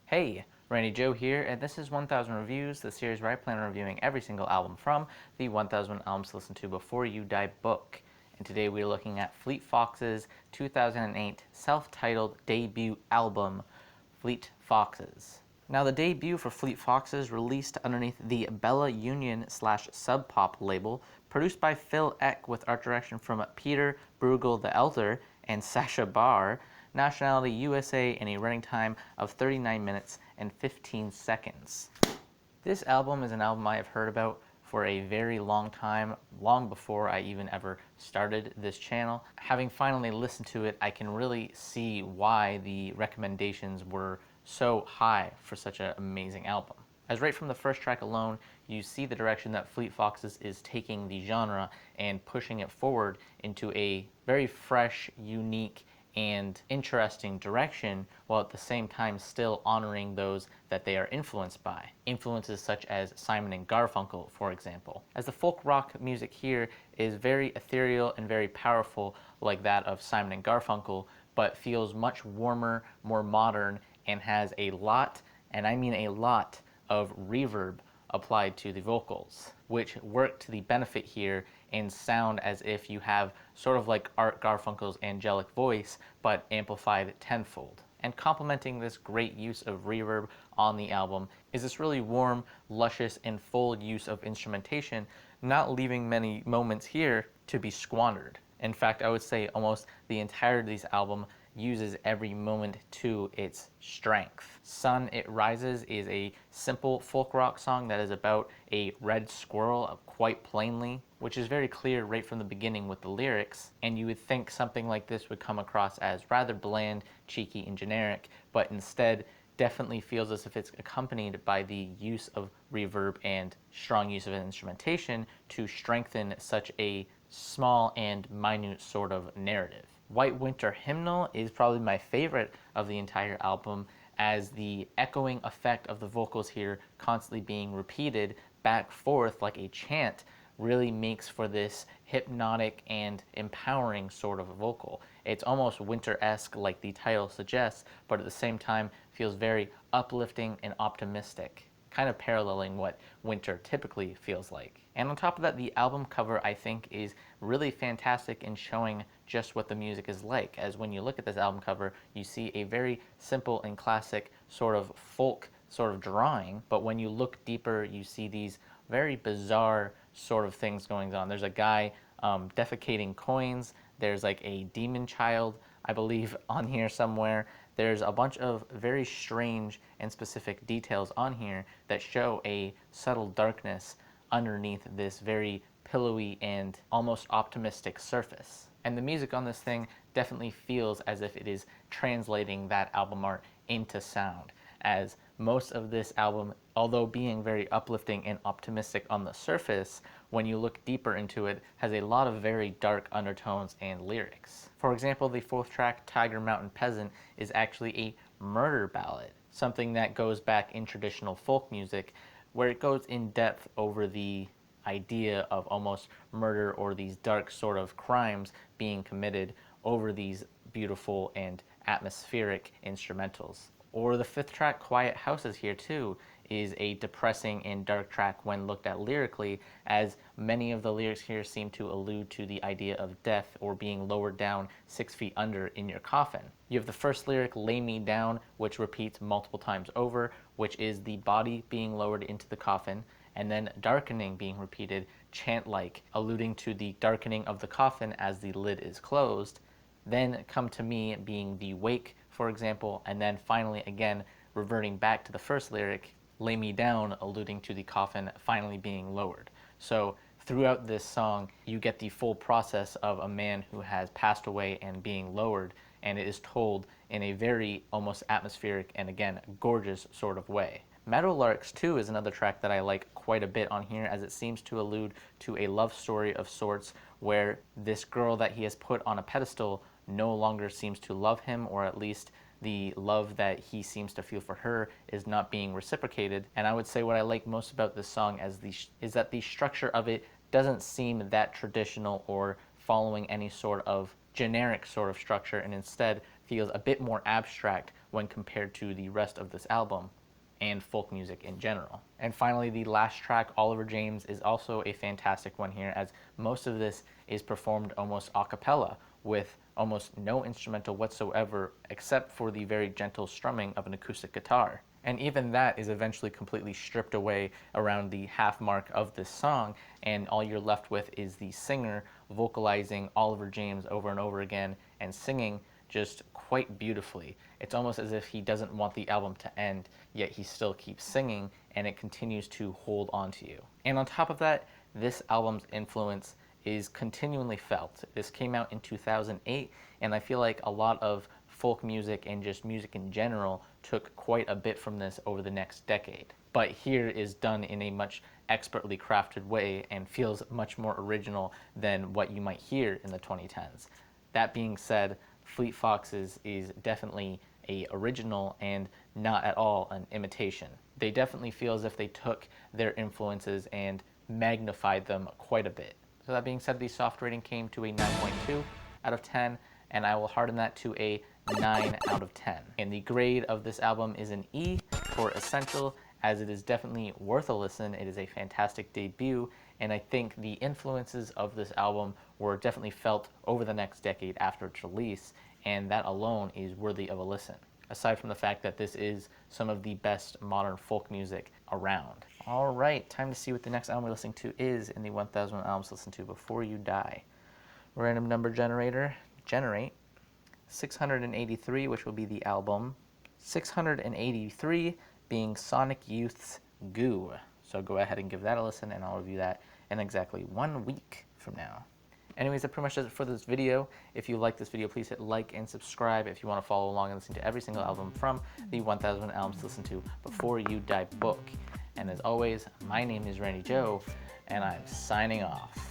Hey, Randy Joe here, and this is 1000 Reviews, the series where I plan on reviewing every single album from the 1000 Albums to Listen to Before You Die book. And today we're looking at Fleet Foxes' 2008 self-titled debut album, Fleet Foxes. Now, the debut for Fleet Foxes released underneath the Bella Union / Sub Pop label, produced by Phil Eck with art direction from Peter Bruegel the Elder and Sacha Barr, nationality USA, and a running time of 39 minutes and 15 seconds. This album is an album I have heard about for a very long time, long before I even ever started this channel. Having finally listened to it, I can really see why the recommendations were so high for such an amazing album. As right from the first track alone, you see the direction that Fleet Foxes is taking the genre and pushing it forward into a very fresh, unique, and interesting direction, while at the same time still honoring those that they are influenced by. Influences such as Simon and Garfunkel, for example. As the folk rock music here is very ethereal and very powerful, like that of Simon and Garfunkel, but feels much warmer, more modern, and has a lot, and I mean a lot, of reverb applied to the vocals, which work to the benefit here and sound as if you have sort of like Art Garfunkel's angelic voice, but amplified tenfold. And complementing this great use of reverb on the album is this really warm, luscious, and full use of instrumentation, not leaving many moments here to be squandered. In fact, I would say almost the entirety of this album uses every moment to its strength. Sun It Rises is a simple folk rock song that is about a red squirrel, quite plainly, which is very clear right from the beginning with the lyrics, and you would think something like this would come across as rather bland, cheeky, and generic, but instead definitely feels as if it's accompanied by the use of reverb and strong use of instrumentation to strengthen such a small and minute sort of narrative. White Winter Hymnal is probably my favorite of the entire album, as the echoing effect of the vocals here constantly being repeated back forth like a chant really makes for this hypnotic and empowering sort of vocal. It's almost winter-esque like the title suggests, but at the same time feels very uplifting and optimistic, kind of paralleling what winter typically feels like. And on top of that, the album cover, I think, is really fantastic in showing just what the music is like, as when you look at this album cover, you see a very simple and classic sort of folk sort of drawing, but when you look deeper, you see these very bizarre sort of things going on. There's a guy defecating coins, there's like a demon child, I believe, on here somewhere. There's a bunch of very strange and specific details on here that show a subtle darkness underneath this very pillowy and almost optimistic surface. And the music on this thing definitely feels as if it is translating that album art into sound, as most of this album, although being very uplifting and optimistic on the surface, when you look deeper into it, has a lot of very dark undertones and lyrics. For example, the fourth track, Tiger Mountain Peasant, is actually a murder ballad, something that goes back in traditional folk music, where it goes in depth over the idea of almost murder or these dark sort of crimes being committed over these beautiful and atmospheric instrumentals. Or the fifth track, Quiet Houses, here too, is a depressing and dark track when looked at lyrically, as many of the lyrics here seem to allude to the idea of death or being lowered down 6 feet under in your coffin. You have the first lyric, Lay Me Down, which repeats multiple times over, which is the body being lowered into the coffin, and then darkening being repeated, chant-like, alluding to the darkening of the coffin as the lid is closed. Then Come to Me being the wake, for example, and then finally again reverting back to the first lyric, Lay Me Down, alluding to the coffin finally being lowered. So throughout this song, you get the full process of a man who has passed away and being lowered, and it is told in a very almost atmospheric and again gorgeous sort of way. Meadowlarks too is another track that I like quite a bit on here, as it seems to allude to a love story of sorts where this girl that he has put on a pedestal no longer seems to love him, or at least the love that he seems to feel for her is not being reciprocated. And I would say what I like most about this song is that the structure of it doesn't seem that traditional or following any sort of generic sort of structure, and instead feels a bit more abstract when compared to the rest of this album and folk music in general. And finally, the last track, Oliver James, is also a fantastic one here, as most of this is performed almost a cappella with almost no instrumental whatsoever except for the very gentle strumming of an acoustic guitar. And even that is eventually completely stripped away around the half mark of this song, and all you're left with is the singer vocalizing Oliver James over and over again and singing just quite beautifully. It's almost as if he doesn't want the album to end, yet he still keeps singing, and it continues to hold on to you. And on top of that, this album's influence is continually felt. This came out in 2008, and I feel like a lot of folk music and just music in general took quite a bit from this over the next decade. But here is done in a much expertly crafted way and feels much more original than what you might hear in the 2010s. That being said, Fleet Foxes is definitely a original and not at all an imitation. They definitely feel as if they took their influences and magnified them quite a bit. So that being said, the soft rating came to a 9.2 out of 10, and I will harden that to a 9 out of 10. And the grade of this album is an E for essential, as it is definitely worth a listen. It is a fantastic debut, and I think the influences of this album were definitely felt over the next decade after its release, and that alone is worthy of a listen, aside from the fact that this is some of the best modern folk music around. All right, time to see what the next album we're listening to is in the 1000 albums listened to before you die. Random number generator, generate 683, which will be the album. 683 being Sonic Youth's Goo. So go ahead and give that a listen, and I'll review that in exactly 1 week from now. Anyways, that pretty much does it for this video. If you like this video, please hit like and subscribe if you want to follow along and listen to every single album from the 1000 albums to listen to before you die book. And as always, my name is Randy Joe, and I'm signing off.